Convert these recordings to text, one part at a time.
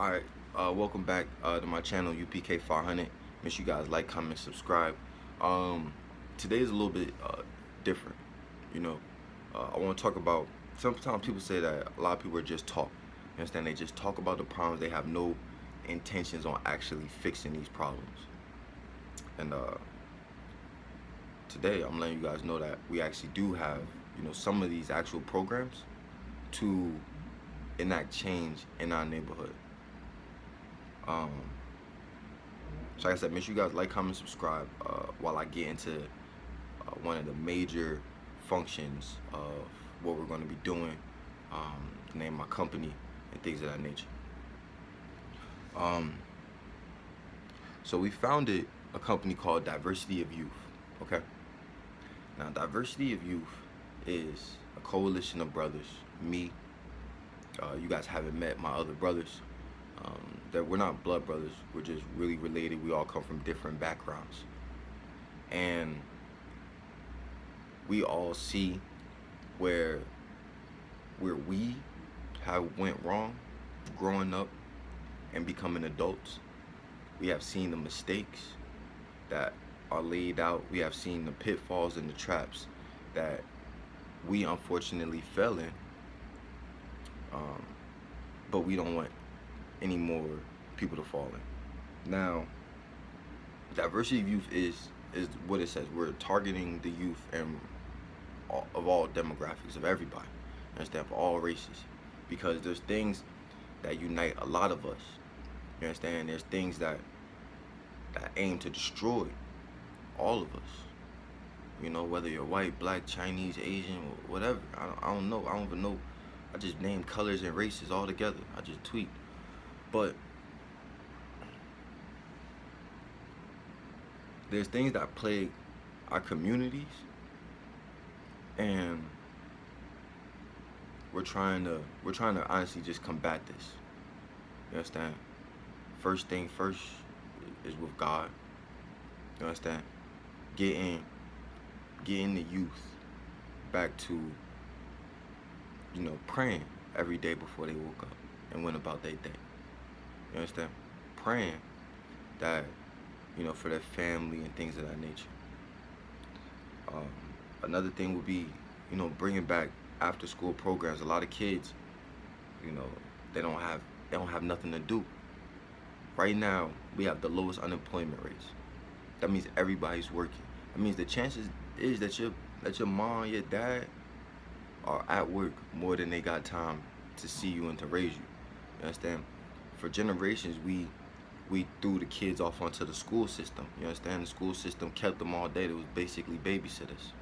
Alright, welcome back to my channel, UPK 500. Make sure you guys like, comment, subscribe. Um, Today is a little bit different. You know, I want to talk about. Sometimes people say that a lot of people are just talk. You understand? They just talk about the problems. They have no intentions on actually fixing these problems. And today, I'm letting you guys know that we actually do have, some of these actual programs to enact change in our neighborhood. Um, so like I said, make sure you guys like, comment, subscribe while I get into one of the major functions of what we're going to be doing, the name of my company, and things of that nature. So we founded a company called Diversity of Youth, okay? Now, Diversity of Youth is a coalition of brothers, me, you guys haven't met my other brothers, that we're not blood brothers, we're just really related. We all come from different backgrounds, and we all see where we have went wrong growing up and becoming adults. We have seen the mistakes that are laid out. We have seen the pitfalls and the traps that we unfortunately fell in, but we don't want any more people to fall in. Now, Diversity of Youth is what it says. We're targeting the youth and of all demographics, of everybody, understand, for all races, because there's things that unite a lot of us. You understand? There's things that aim to destroy all of us. You know, whether you're white, black, Chinese, Asian, whatever. I don't know. I don't even know. I just name colors and races all together. I just tweet. But there's things that plague our communities, and we're trying to honestly just combat this. You understand? First thing first is with God. You understand? Getting the youth back to, praying every day before they woke up and went about their day. You understand? Praying that, for their family and things of that nature. Another thing would be, bringing back after school programs. A lot of kids, they don't have nothing to do. Right now, we have the lowest unemployment rates. That means everybody's working. That means the chances is that your mom, your dad are at work more than they got time to see you and to raise you. You understand? For generations, we threw the kids off onto the school system. You understand? The school system kept them all day. It was basically babysitters.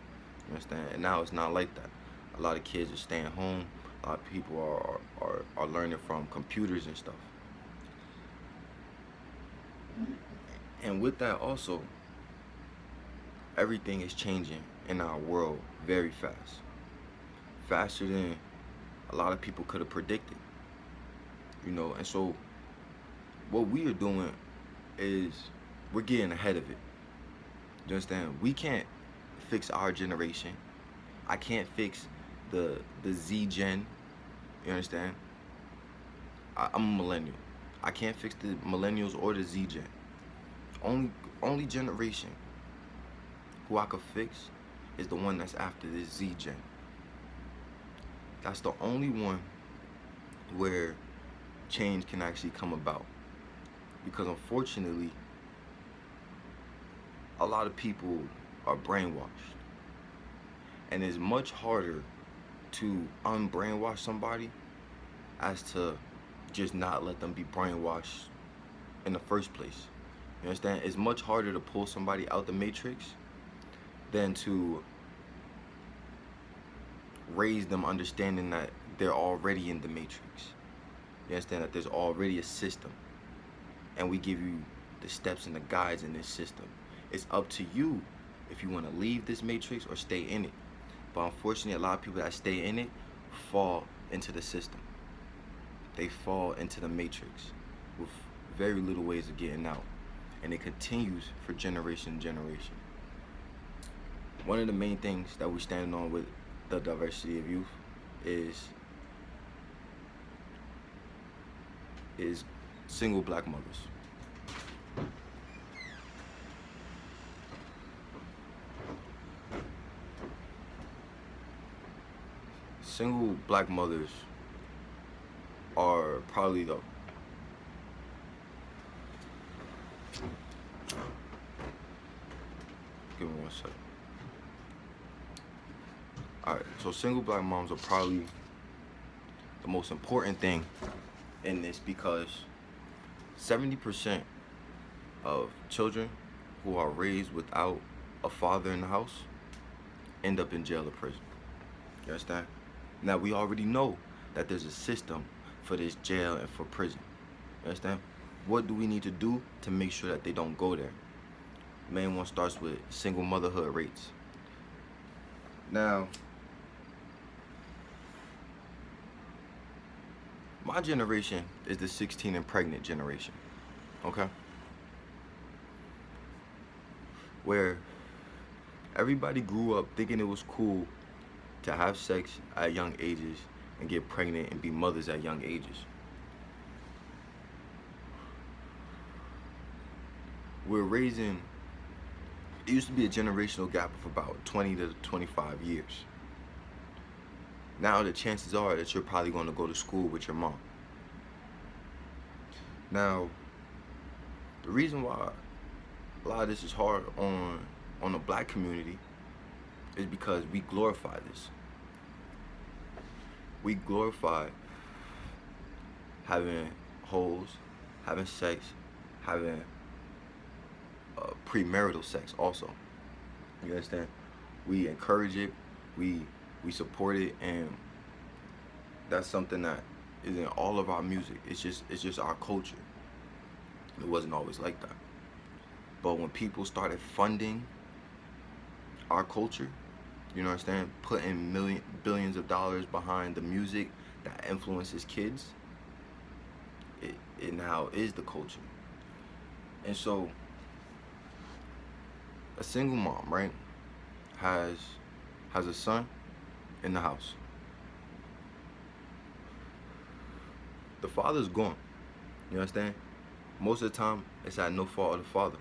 You understand? And now it's not like that. A lot of kids are staying home. A lot of people are learning from computers and stuff. And with that also, everything is changing in our world very fast. Faster than a lot of people could have predicted. And so what we are doing is we're getting ahead of it. You understand? We can't fix our generation. I can't fix the Z gen. You understand? I'm a millennial. I can't fix the millennials or the Z gen. Only generation who I could fix is the one that's after this Z gen. That's the only one where change can actually come about. Because unfortunately, a lot of people are brainwashed. And it's much harder to unbrainwash somebody as to just not let them be brainwashed in the first place. You understand? It's much harder to pull somebody out the matrix than to raise them understanding that they're already in the matrix. You understand that there's already a system, and we give you the steps and the guides in this system. It's up to you if you want to leave this matrix or stay in it. But unfortunately, a lot of people that stay in it fall into the system. They fall into the matrix with very little ways of getting out, and it continues for generation to generation. One of the main things that we stand on with the Diversity of Youth is single black mothers. Single black mothers are probably the give me one second. Alright, so single black moms are probably the most important thing in this because 70% of children who are raised without a father in the house end up in jail or prison. You understand? Now, we already know that there's a system for this jail and for prison. You understand? What do we need to do to make sure that they don't go there? Main one starts with single motherhood rates. Now, my generation is the 16 and pregnant generation, okay? Where everybody grew up thinking it was cool to have sex at young ages and get pregnant and be mothers at young ages. We're raising, it used to be a generational gap of about 20 to 25 years. Now the chances are that you're probably going to go to school with your mom. Now, the reason why a lot of this is hard on the black community is because we glorify this. We glorify having hoes, having sex, having premarital sex also. You understand? We encourage it, we support it, and that's something that is in all of our music. It's just our culture. It wasn't always like that. But when people started funding our culture, you know what I'm saying, putting billions of dollars behind the music that influences kids, it now is the culture. And so a single mom, right, has a son in the house. The father's gone. You understand? Most of the time, it's at no fault of the father.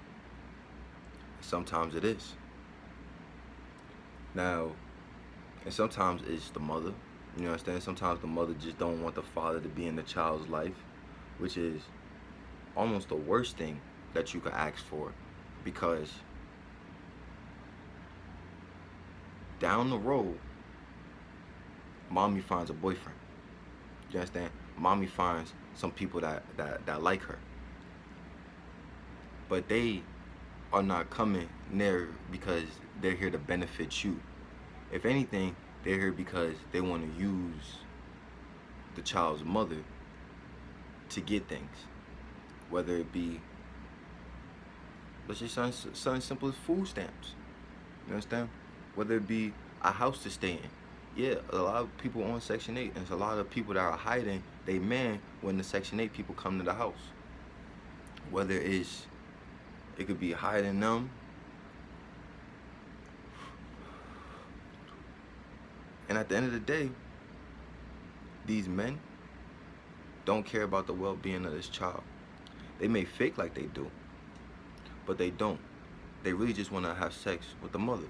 Sometimes it is. Now, and sometimes it's the mother. You understand? Sometimes the mother just don't want the father to be in the child's life, which is almost the worst thing that you could ask for, because down the road, mommy finds a boyfriend. You understand? Mommy finds some people that like her. But they are not coming near because they're here to benefit you. If anything, they're here because they want to use the child's mother to get things. Whether it be, let's just something simple as food stamps. You understand? Whether it be a house to stay in. Yeah, a lot of people on Section 8, and there's a lot of people that are hiding they man when the Section 8 people come to the house. Whether it could be hiding them. And at the end of the day, these men don't care about the well-being of this child. They may fake like they do, but they don't. They really just want to have sex with the mother.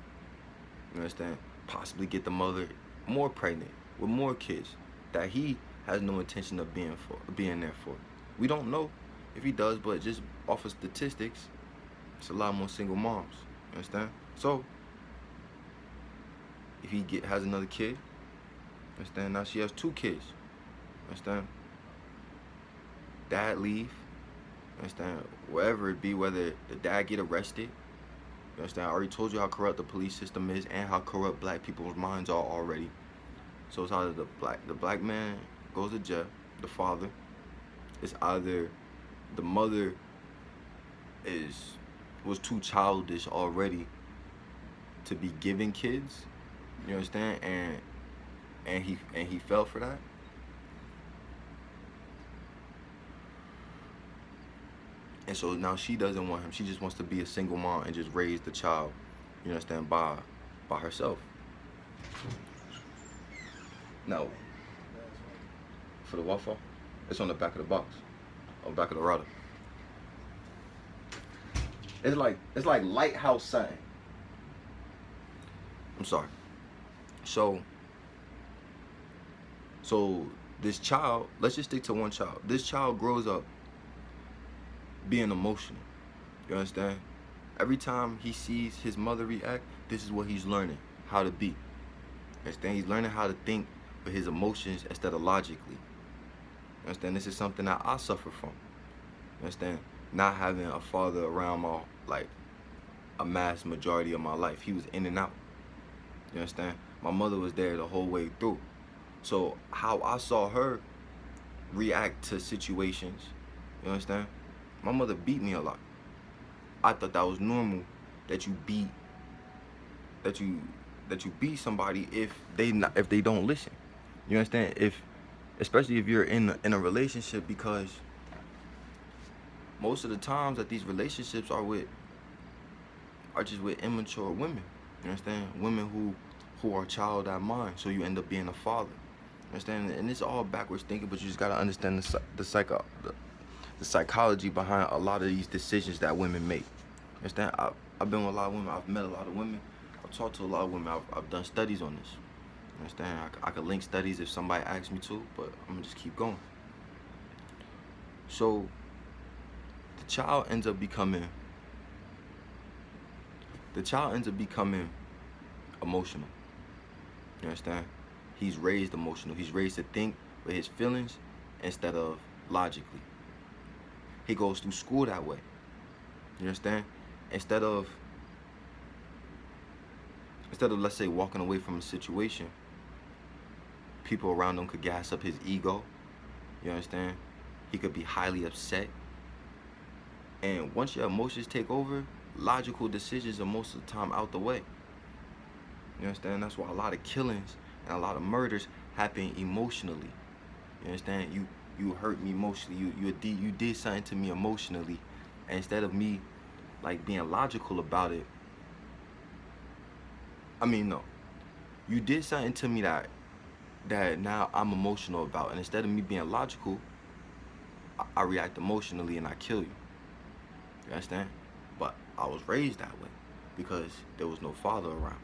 You understand? Possibly get the mother more pregnant with more kids that he has no intention of being there for. We don't know if he does, but just off of statistics, it's a lot more single moms. You understand? So if he has another kid, understand? Now she has 2 kids. Understand? Dad leave. Understand? Wherever it be, whether the dad get arrested. You understand? I already told you how corrupt the police system is and how corrupt black people's minds are already. So it's either the black man goes to jail, the father. It's either the mother was too childish already to be giving kids. You understand? And he fell for that. And so now she doesn't want him. She just wants to be a single mom and just raise the child, you understand, by herself. Now, for the waffle, it's on the back of the box. on the back of the router. It's like lighthouse sign. I'm sorry. So this child, let's just stick to one child. This child grows up being emotional. You understand? Every time he sees his mother react, this is what he's learning how to be. You understand? He's learning how to think with his emotions instead of logically. You understand? This is something that I suffer from. You understand? Not having a father around my, like, a mass majority of my life. He was in and out. You understand? My mother was there the whole way through. So how I saw her react to situations, you understand? My mother beat me a lot. I thought that was normal, that you beat somebody if they don't listen. You understand? Especially if you're in a relationship, because most of the times that these relationships are just with immature women. You understand? Women who are child at mind, so you end up being a father. You understand? And it's all backwards thinking, but you just gotta understand the psychology behind a lot of these decisions that women make. You understand? I've been with a lot of women. I've met a lot of women. I've talked to a lot of women. I've done studies on this. You understand? I could link studies if somebody asks me to, but I'm gonna just keep going. So the child ends up becoming emotional. You understand? He's raised emotional. He's raised to think with his feelings instead of logically. He goes through school that way. You understand? Instead of let's say walking away from a situation, people around him could gas up his ego. You understand? He could be highly upset. And once your emotions take over, logical decisions are most of the time out the way. You understand? That's why a lot of killings and a lot of murders happen emotionally. You understand? You hurt me emotionally. You did something to me emotionally. And instead of me like being logical about it, no. You did something to me that now I'm emotional about. And instead of me being logical, I react emotionally and I kill you. You understand? But I was raised that way because there was no father around.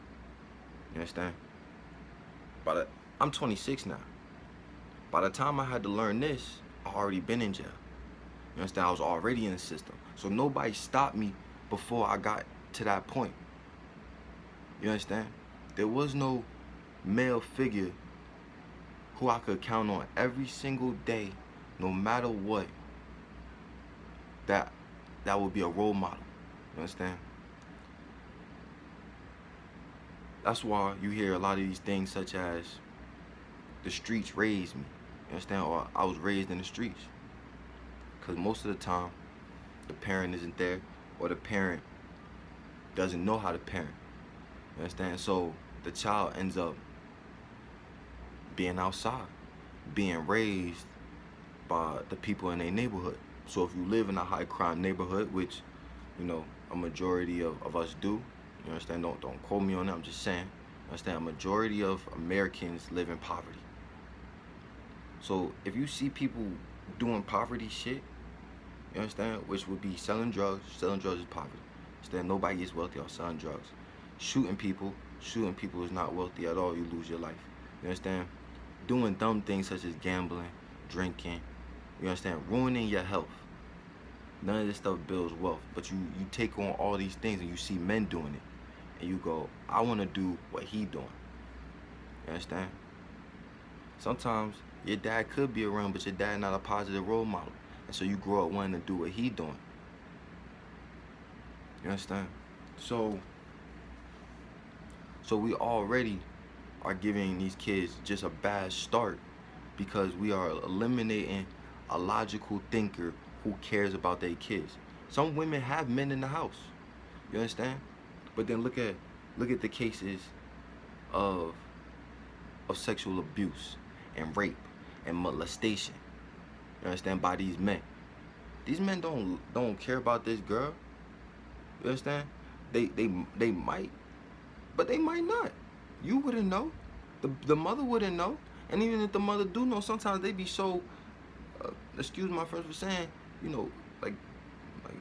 You understand? But I'm 26 now. By the time I had to learn this, I already been in jail. You understand? I was already in the system. So nobody stopped me before I got to that point. You understand? There was no male figure who I could count on every single day, no matter what, that would be a role model. You understand? That's why you hear a lot of these things such as the streets raised me. You understand? Or I was raised in the streets. Because most of the time, the parent isn't there, or the parent doesn't know how to parent. You understand? So the child ends up being outside, being raised by the people in their neighborhood. So if you live in a high crime neighborhood, which, a majority of us do, you understand? Don't quote me on that, I'm just saying. You understand? A majority of Americans live in poverty. So if you see people doing poverty shit, you understand? Which would be selling drugs. Selling drugs is poverty. Understand? Nobody gets wealthy off selling drugs. Shooting people is not wealthy at all. You lose your life. You understand? Doing dumb things such as gambling, drinking, you understand? Ruining your health. None of this stuff builds wealth. But you take on all these things and you see men doing it. And you go, I want to do what he doing. You understand? Sometimes your dad could be around, but your dad not a positive role model. And so you grow up wanting to do what he doing. You understand? So we already are giving these kids just a bad start because we are eliminating a logical thinker who cares about their kids. Some women have men in the house. You understand? But then look at the cases of sexual abuse and rape and molestation. You understand? By these men. These men don't care about this girl. You understand? They might, but they might not. You wouldn't know. The mother wouldn't know. And even if the mother do know, sometimes they be so excuse my friends for saying, you know, like, like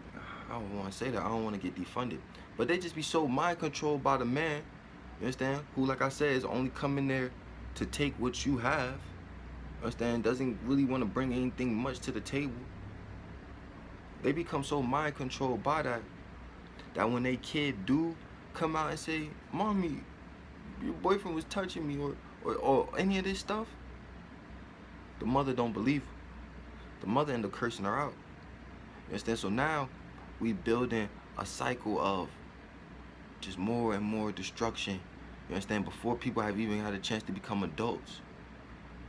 I don't want to say that. I don't want to get defunded, but they just be so mind controlled by the man. You understand? Who, like I said, is only coming there to take what you have. Understand? Doesn't really want to bring anything much to the table. They become so mind controlled by that when they kid do come out and say, "Mommy, your boyfriend was touching me," or any of this stuff, the mother don't believe her. The mother end up cursing her out. You understand? So now we building a cycle of just more and more destruction. You understand? Before people have even had a chance to become adults.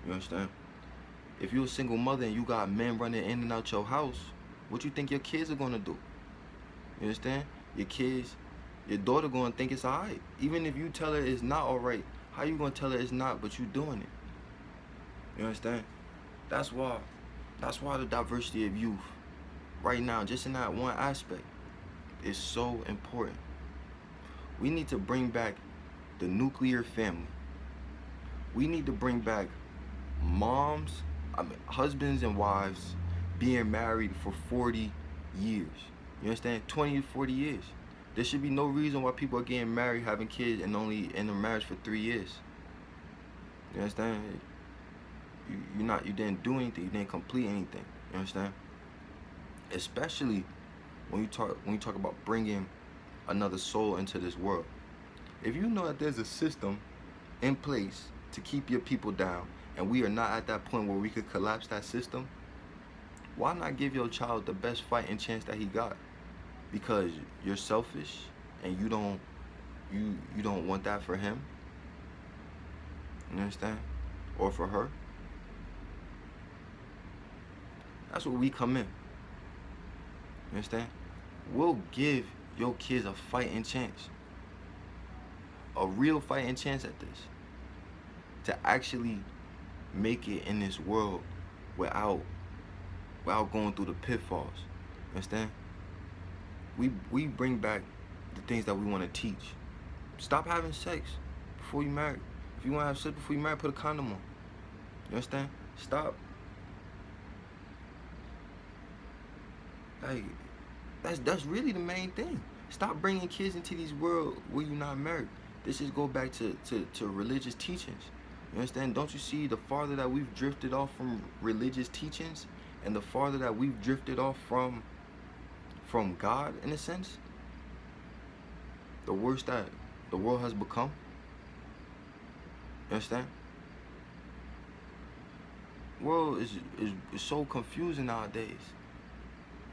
You understand? If you're a single mother and you got men running in and out your house, what you think your kids are gonna do? You understand? Your kids, your daughter gonna think it's alright. Even if you tell her it's not alright, how you gonna tell her it's not, but you doing it? You understand? That's why the diversity of youth right now, just in that one aspect, is so important. We need to bring back the nuclear family. We need to bring back husbands and wives being married for 40 years. You understand? 20 to 40 years. There should be no reason why people are getting married, having kids, and only in a marriage for 3 years. You understand? You didn't do anything. You didn't complete anything. You understand? Especially when you talk about bringing another soul into this world. If you know that there's a system in place to keep your people down, and we are not at that point where we could collapse that system, why not give your child the best fighting chance that he got? Because you're selfish and you don't want that for him. You understand? Or for her. That's where we come in. You understand? We'll give your kids a fighting chance. A real fighting chance at this. To actually make it in this world without going through the pitfalls. You understand? We bring back the things that we want to teach. Stop having sex before you marry. If you want to have sex before you marry, put a condom on. You understand? Stop. Like, that's really the main thing. Stop bringing kids into these world where you're not married. This just go back to religious teachings. You understand? Don't you see the farther that we've drifted off from religious teachings and the farther that we've drifted off from God, in a sense? The worse that the world has become. You understand? The world is so confusing nowadays.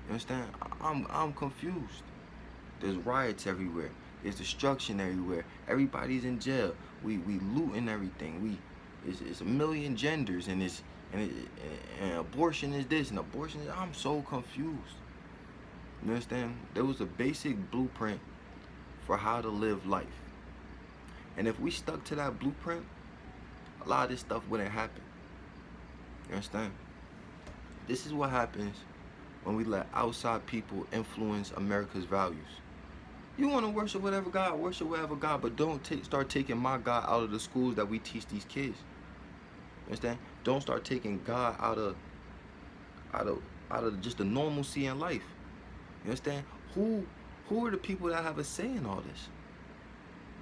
You understand? I'm confused. There's riots everywhere. There's destruction everywhere. Everybody's in jail. We looting everything. It's a million genders, and abortion is this and abortion is. I'm so confused. You understand? There was a basic blueprint for how to live life, and if we stuck to that blueprint, a lot of this stuff wouldn't happen. You understand? This is what happens when we let outside people influence America's values. You want to worship whatever God, but don't start taking my God out of the schools that we teach these kids. You understand? Don't start taking God out of just the normalcy in life. You understand? Who are the people that have a say in all this?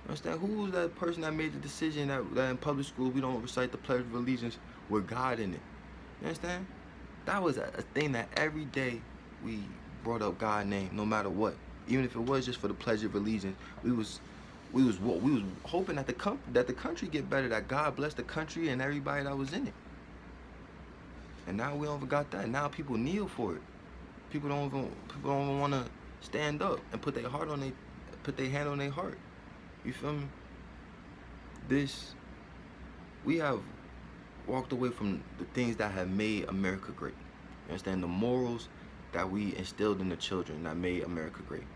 You understand? Who was that person that made the decision that in public school we don't recite the Pledge of Allegiance with God in it? You understand? That was a thing that every day we brought up God's name, no matter what. Even if it was just for the Pledge of Allegiance, we was hoping that the country get better, that God bless the country and everybody that was in it. And now we don't even got that. Now people kneel for it. People don't even want to stand up and put their hand on their heart. You feel me? We have walked away from the things that have made America great. You understand? The morals that we instilled in the children that made America great.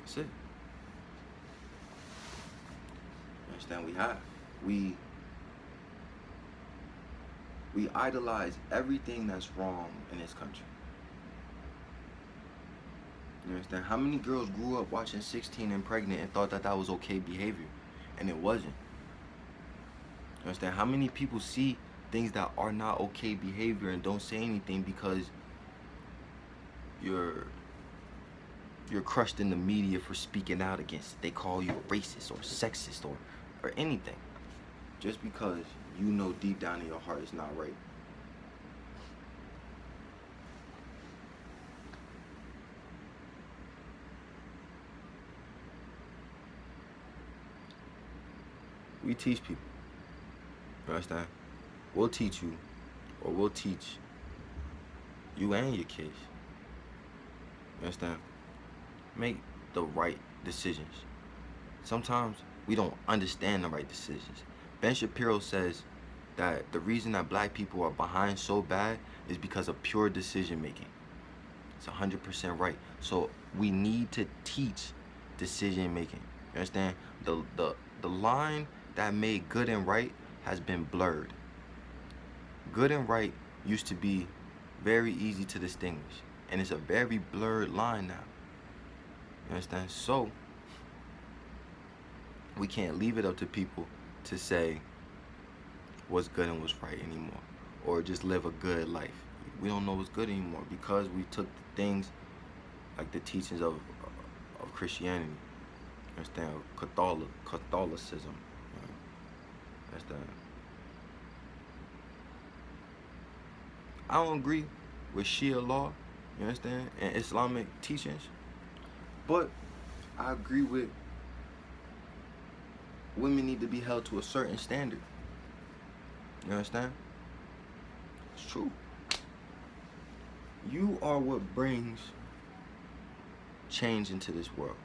That's it. You understand? We idolize everything that's wrong in this country. You understand? How many girls grew up watching 16 and Pregnant and thought that was okay behavior, and it wasn't? You understand? How many people see things that are not okay behavior and don't say anything because you're you're crushed in the media for speaking out against it. They call you a racist or sexist or anything. Just because you know deep down in your heart it's not right. We teach people. You understand? We'll teach you, or we'll teach you and your kids. You understand? Make the right decisions. Sometimes we don't understand the right decisions. Ben Shapiro says that the reason that black people are behind so bad is because of pure decision making. It's 100% right. So we need to teach decision making. You understand? The line that made good and right has been blurred. Good and right used to be very easy to distinguish, and it's a very blurred line now. You understand? So we can't leave it up to people to say what's good and what's right anymore, or just live a good life. We don't know what's good anymore because we took the things like the teachings of Christianity. You understand? Catholicism. Understand? I don't agree with Shia law, you understand, and Islamic teachings, but I agree with women need to be held to a certain standard. You understand? It's true. You are what brings change into this world.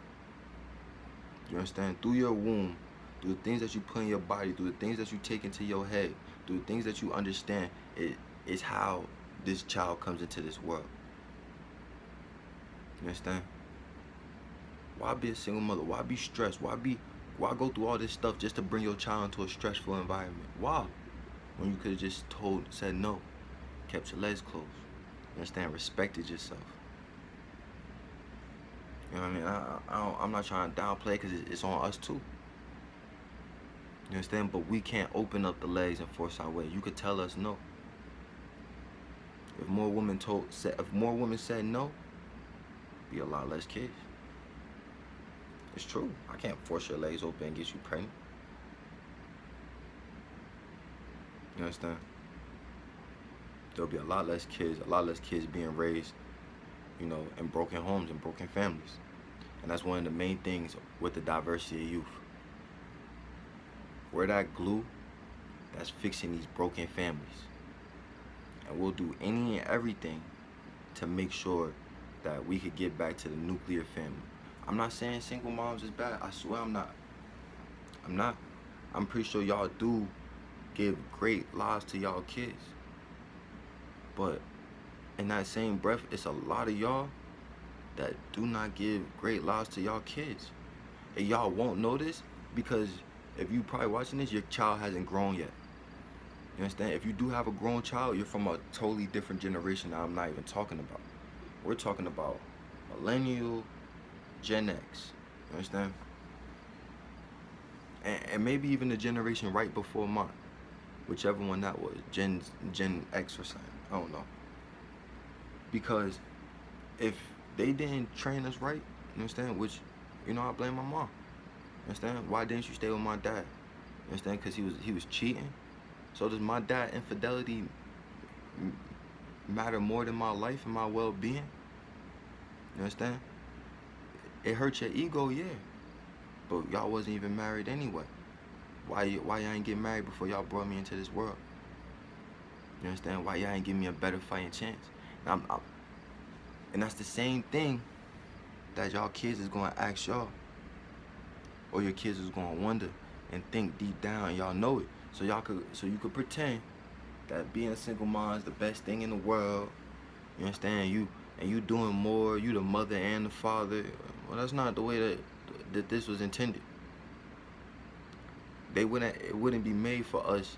You understand? Through your womb, through the things that you put in your body, through the things that you take into your head, through the things that you understand, it is how this child comes into this world. You understand? Why be a single mother? Why be stressed? Why go through all this stuff just to bring your child into a stressful environment? Why? When you could have just said no, kept your legs closed. You understand? Respected yourself. You know what I mean? I'm not trying to downplay because it's on us too. You understand? But we can't open up the legs and force our way. You could tell us no. If more women said no, be a lot less kids. It's true. I can't force your legs open and get you pregnant. You understand? There'll be a lot less kids being raised, you know, in broken homes and broken families. And that's one of the main things with the diversity of youth. We're that glue that's fixing these broken families. And we'll do any and everything to make sure that we could get back to the nuclear family. I'm not saying single moms is bad. I swear I'm not. I'm pretty sure y'all do give great lives to y'all kids. But in that same breath, it's a lot of y'all that do not give great lives to y'all kids. And y'all won't know this because if you probably watching this, your child hasn't grown yet. You understand? If you do have a grown child, you're from a totally different generation that I'm not even talking about. We're talking about millennial, Gen X. You understand? And maybe even the generation right before mine. Whichever one that was. Gen X or something. I don't know. Because if they didn't train us right, you understand? Which, you know, I blame my mom. You understand? Why didn't you stay with my dad? You understand? Because he was cheating. So does my dad infidelity matter more than my life and my well-being? You understand? It hurts your ego, yeah. But y'all wasn't even married anyway. Why y'all ain't get married before y'all brought me into this world? You understand? Why y'all ain't give me a better fighting chance? And that's the same thing that y'all kids is gonna ask y'all. Or your kids is gonna wonder and think deep down, and y'all know it. So you could pretend that being a single mom is the best thing in the world. You understand? You doing more, you the mother and the father. Well, that's not the way that this was intended. It wouldn't be made for us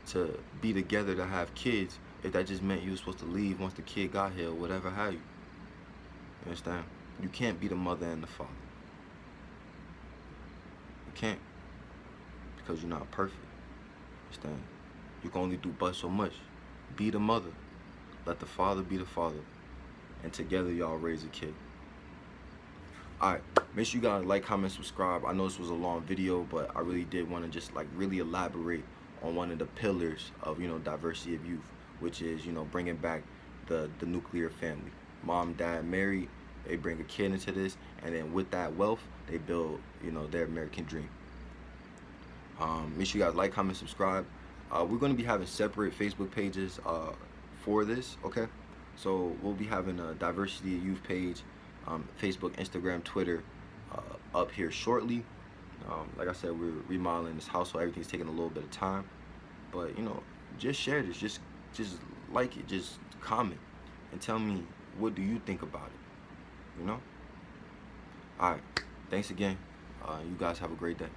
to be together to have kids if that just meant you were supposed to leave once the kid got here or whatever have you. You understand? You can't be the mother and the father. You can't. Because you're not perfect. Understand? You can only do but so much. Be the mother. Let the father be the father. and together y'all raise a kid. Alright, make sure you guys like, comment, subscribe. I know this was a long video, but I really did want to just like really elaborate on one of the pillars of, you know, diversity of youth, which is, you know, bringing back the nuclear family. Mom, dad, married, they bring a kid into this, and then with that wealth, they build, you know, their American dream. Make sure you guys like, comment, subscribe. We're going to be having separate Facebook pages for this, okay? So we'll be having a diversity of youth page, Facebook, Instagram, Twitter, up here shortly. Like I said, we're remodeling this house, so everything's taking a little bit of time. But, you know, just share this, just like it, just comment, and tell me, what do you think about it, you know? Alright, thanks again. You guys have a great day.